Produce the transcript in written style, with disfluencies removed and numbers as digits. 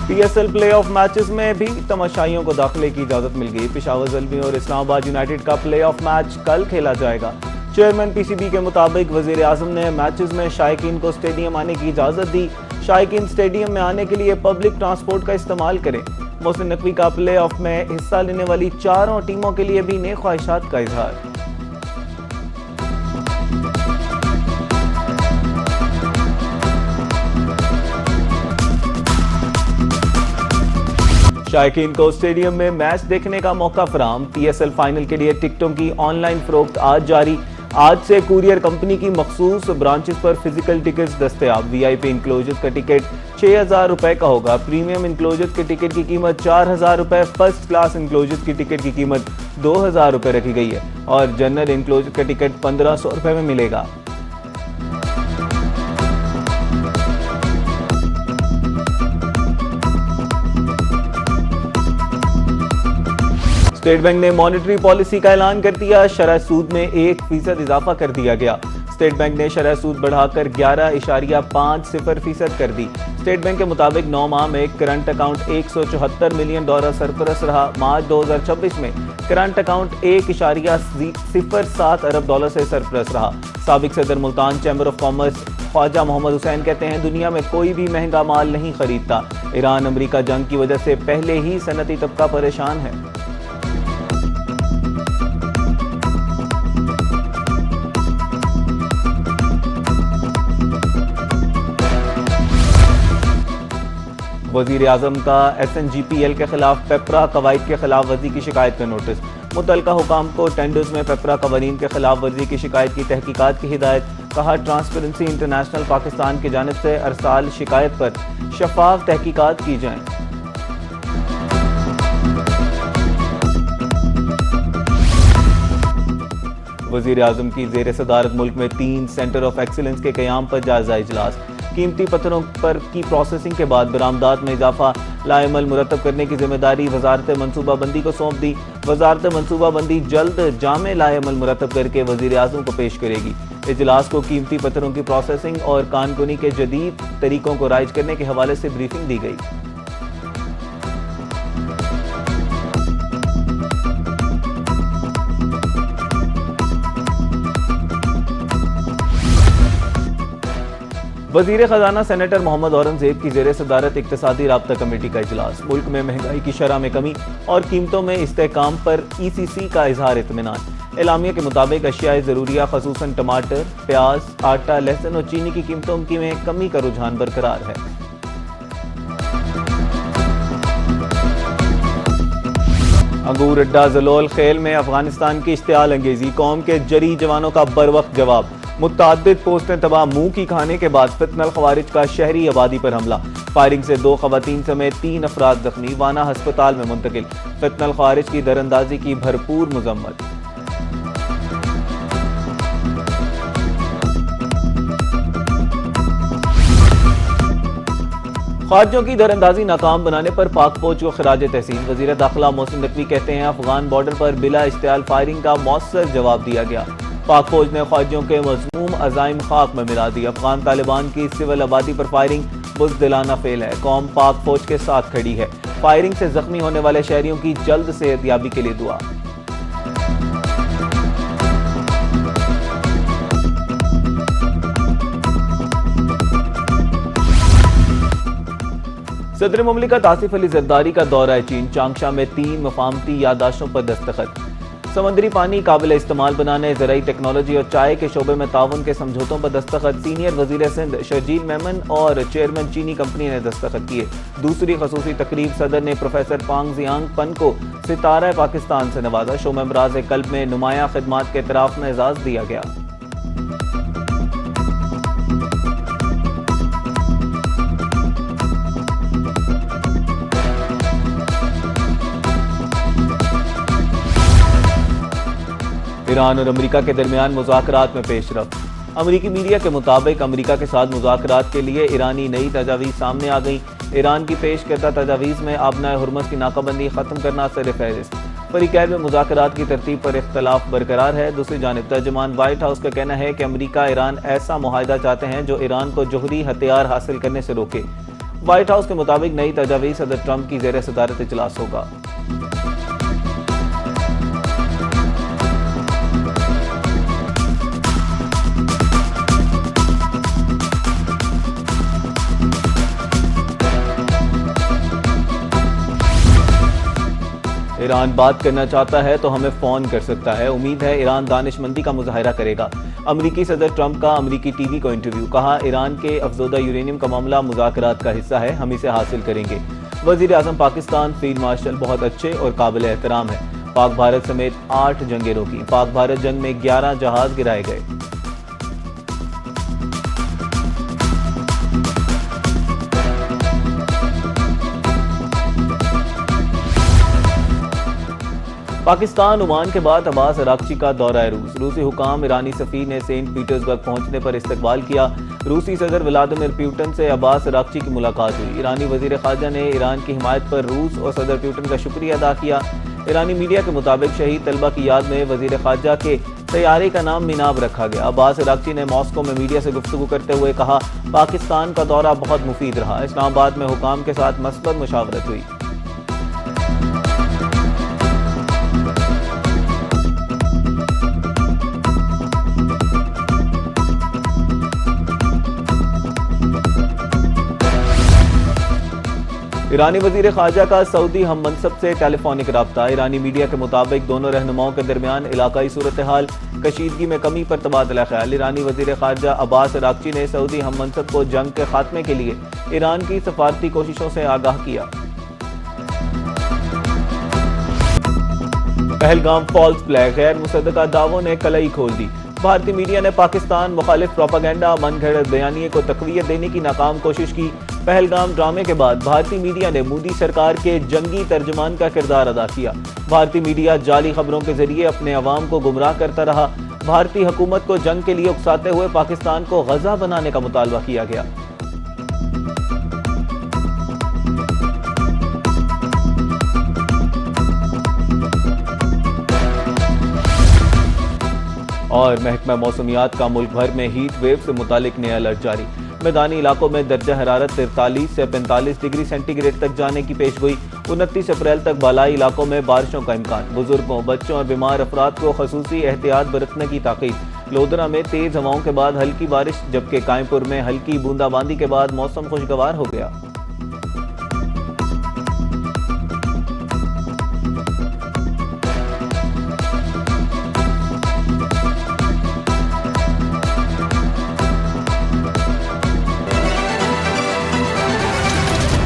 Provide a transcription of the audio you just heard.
PSL play of matches में भी तमाशाइयों को दाखिले की इजाजत मिल गई। पेशावर ज़ल्मी और इस्लामाबाद यूनाइटेड का प्ले ऑफ मैच कल खेला जाएगा। चेयरमैन PCB के मुताबिक वजीर आजम ने मैचेस में शायकीन को स्टेडियम आने की इजाजत दी। शायकीन स्टेडियम में आने के लिए पब्लिक ट्रांसपोर्ट का इस्तेमाल करें। मोहसिन नकवी का प्ले ऑफ में हिस्सा लेने वाली चारों टीमों के लिए भी नेक ख्वाहिशात का इजहार। शायकीन को स्टेडियम में मैच देखने का मौका फराहम। PSL फाइनल के लिए टिकटों की ऑनलाइन फरोख्त आज जारी। आज से कुरियर कंपनी की मखसूस ब्रांचेस पर फिजिकल टिकट्स दस्तयाब। VIP इंक्लोजर का टिकट 6,000 रुपए का होगा। प्रीमियम इंक्लोजर के टिकट की कीमत 4,000 रुपए, फर्स्ट क्लास इंक्लोजर की टिकट की कीमत 2,000 रुपए रखी गई है और जनरल इंक्लोजर का टिकट 1,500 रुपए में मिलेगा। स्टेट बैंक ने मॉनेटरी पॉलिसी का ऐलान कर दिया। शरह सूद में 1% इजाफा कर दिया गया। स्टेट बैंक ने शरह सूद बढ़ाकर 11.50% कर दी। स्टेट बैंक के मुताबिक 9 माह में करंट अकाउंट $174 मिलियन सरप्लस रहा। मार्च 2026 में करंट अकाउंट $1.07 अरब से सरप्लस रहा। साबिक सदर Multan chamber of commerce Khwaja Mohammad Hussain कहते हैं, दुनिया में कोई भी महंगा माल नहीं खरीदता। ईरान अमेरिका जंग की वजह से पहले ही सनती तबका परेशान है। वजीर आजम का SNGPL के खिलाफ पेपरा कवायद के खिलाफ वर्जी की शिकायत का नोटिस। मुतलका हुकाम को टेंडर्स में पेपरा कवानीन के खिलाफ वर्जी की शिकायत की तहकीकात की हिदायत। कहा, ट्रांसपेरेंसी इंटरनेशनल पाकिस्तान की जानिब से अरसाल शिकायत पर शफाफ तहकीकात की जाएं। वजीर आजम की जेर सदारत मुल्क में 3 सेंटर ऑफ एक्सीलेंस के क़याम पर जायजा इजलास। कीमती पत्थरों पर की प्रोसेसिंग के बाद बरामदात में इजाफा लाएमल मुरतब करने की जिम्मेदारी वजारत मनसूबाबंदी को सौंप दी। वजारत मनसूबाबंदी जल्द जामे लाएमल मुरतब करके वजीर आजम को पेश करेगी। इजलास को कीमती पत्थरों की प्रोसेसिंग और कानकुनी के जदीद तरीकों को राइज करने के हवाले से ब्रीफिंग दी गई। वजीर खजाना सेनेटर मोहम्मद औरंगजेब की जेर सदारत इक्तिसादी राब्ता कमेटी का इजलास। मुल्क में महंगाई की शरह में कमी और कीमतों में इस्तेहकाम पर ECC का इजहार इत्मीनान। एलामिया के मुताबिक अशियाए ज़रूरिया खसूसन टमाटर, प्याज, आटा, लहसुन और चीनी की कीमतों की में कमी का रुझान बरकरार है। अंगूर अड्डा जलोल खेल में अफगानिस्तान की इश्तियाल अंगेजी। कौम के जरी जवानों का बरवक्त जवाब। मुताद्दिद पोस्टें तबाह। मुंह की खाने के बाद फितनल खवारिज का शहरी आबादी पर हमला। फायरिंग से 2 खवातीन समेत 3 अफराद जख्मी। वाना अस्पताल में मुंतकिल। फितनल खवारिज की दरअंदाजी की भरपूर मजम्मत। ख्वारिजों की दरअंदाजी नाकाम बनाने पर पाक फौज को खराज तहसीन। वजीर दाखिला मोहसिन नकवी कहते हैं, अफगान बॉर्डर पर बिला इश्तियाल फायरिंग का मौसर जवाब दिया गया। पाक फौज ने ख्वारिजों के मज़मूम अज़ाइम खाक में मिला दी। अफगान तालिबान की सिविल आबादी पर फायरिंग बुज़दिलाना फेल है। कौम पाक फौज के साथ खड़ी है। फायरिंग से जख्मी होने वाले शहरियों की जल्द सेहतयाबी के लिए दुआ। सदर मुमलिकत आसिफ अली जरदारी का दौरा चीन। चांगशा में 3 मफाहमती याददाश्तों पर दस्तखत। समंदरी पानी काबिल इस्तेमाल बनाने, ज़राई टेक्नोलॉजी और चाय के शोबे में ताउन के समझौतों पर दस्तखत। सीनियर वजीर सिंध शर्जील मेमन और चेयरमैन चीनी कंपनी ने दस्तखत किए। दूसरी खसूसी तकरीब सदर ने प्रोफेसर पांग जियांग पन को सितारा पाकिस्तान से नवाजा। शो में अमराज कल्ब में नुमाया खिदमात के इतराफ में एजाज दिया गया। ईरान और अमेरिका के दरमियान मुज़ाकरात में पेशरफ। अमेरिकी मीडिया के मुताबिक अमेरिका के साथ मुज़ाकरात के लिए ईरानी नई तजावीज़ सामने आ गई। ईरान की पेश करदा तजावीज़ में आबनाए हुर्मुज़ की नाकाबंदी ख़त्म करना सर फहरिस्त। फरीक़ैन में मुज़ाकरात की तरतीब पर इख्तलाफ बरकरार है। दूसरी जानिब तर्जुमान व्हाइट हाउस का कहना है कि अमेरिका ईरान ऐसा मुआहिदा चाहते हैं जो ईरान को जोहरी हथियार हासिल करने से रोके। व्हाइट हाउस के मुताबिक नई तजावीज़ सदर ट्रंप की ज़ेर सदारत इजलास होगा। ईरान बात करना चाहता है तो हमें फोन कर सकता है। उम्मीद है ईरान दानिशमंदी का मुजाहरा करेगा। अमरीकी सदर ट्रंप का अमरीकी टीवी को इंटरव्यू। कहा, ईरान के अफजोदा यूरेनियम का मामला मुज़ाकरात का हिस्सा है, हम इसे हासिल करेंगे। वज़ीर आज़म पाकिस्तान फील्ड मार्शल बहुत अच्छे और काबिल एहतराम है। पाक भारत समेत 8 जंगें रोकी। पाक भारत जंग में 11 जहाज गिराए गए। पाकिस्तान ओमान के बाद अब्बास अराक्ची का दौरा है रूसी हुकाम ईरानी सफीर ने सेंट पीटर्सबर्ग पहुंचने पर इस्तकबाल किया। रूसी सदर व्लादिमीर पुतिन से अब्बास अराक्ची की मुलाकात हुई। ईरानी वजीर खारजा ने ईरान की हिमायत पर रूस और सदर पुतिन का शुक्रिया अदा किया। ईरानी मीडिया के मुताबिक शहीद तलबा की याद में वजीर खारजा के तैयारी का नाम मिनाब रखा गया। अब्बास अराक्ची ने मॉस्को में मीडिया से गुफ्तगू करते हुए कहा, पाकिस्तान का दौरा बहुत मुफीद रहा। इस्लामाबाद में हुकाम के साथ मस्बत मुशावरत हुई। ईरानी वजीर खारजा का सऊदी हम मनसब से टेलीफोनिक राब्ता। ईरानी मीडिया के मुताबिक दोनों रहनुमाओं के दरमियान इलाकाई सूरत हाल, कशीदगी में कमी पर तबादला ख्याल। ईरानी वजीर खारजा अब्बास अराक्ची ने सऊदी हम मनसब को जंग के खात्मे के लिए ईरान की सफारती कोशिशों से आगाह किया। पहलगाम फॉल्स फ्लैग, गैर मुसद्दका दावों ने कलई खोल दी। भारतीय मीडिया ने पाकिस्तान मुखालिफ प्रोपागेंडा मनगढ़ंत बयानिए को तकवीत देने की नाकाम कोशिश की। पहलगाम ड्रामे के बाद भारतीय मीडिया ने मोदी सरकार के जंगी तर्जमान का किरदार अदा किया। भारतीय मीडिया जाली खबरों के जरिए अपने अवाम को गुमराह करता रहा। भारतीय हुकूमत को जंग के लिए उकसाते हुए पाकिस्तान को गजा बनाने का मुतालबा किया गया। और महकमा मौसमियात का मुल्क भर में हीट वेव से मुतालिक नया अलर्ट जारी। मैदानी इलाकों में दर्जा हरारत 43 से 45 डिग्री सेंटीग्रेड तक जाने की पेशगोई। 29 अप्रैल तक बालाई इलाकों में बारिशों का इम्कान। बुजुर्गों, बच्चों और बीमार अफराद को खसूसी एहतियात बरतने की ताकीद। लोधरा में तेज हवाओं के बाद हल्की बारिश, जबकि कायमपुर में हल्की बूंदाबांदी के बाद मौसम खुशगवार हो गया।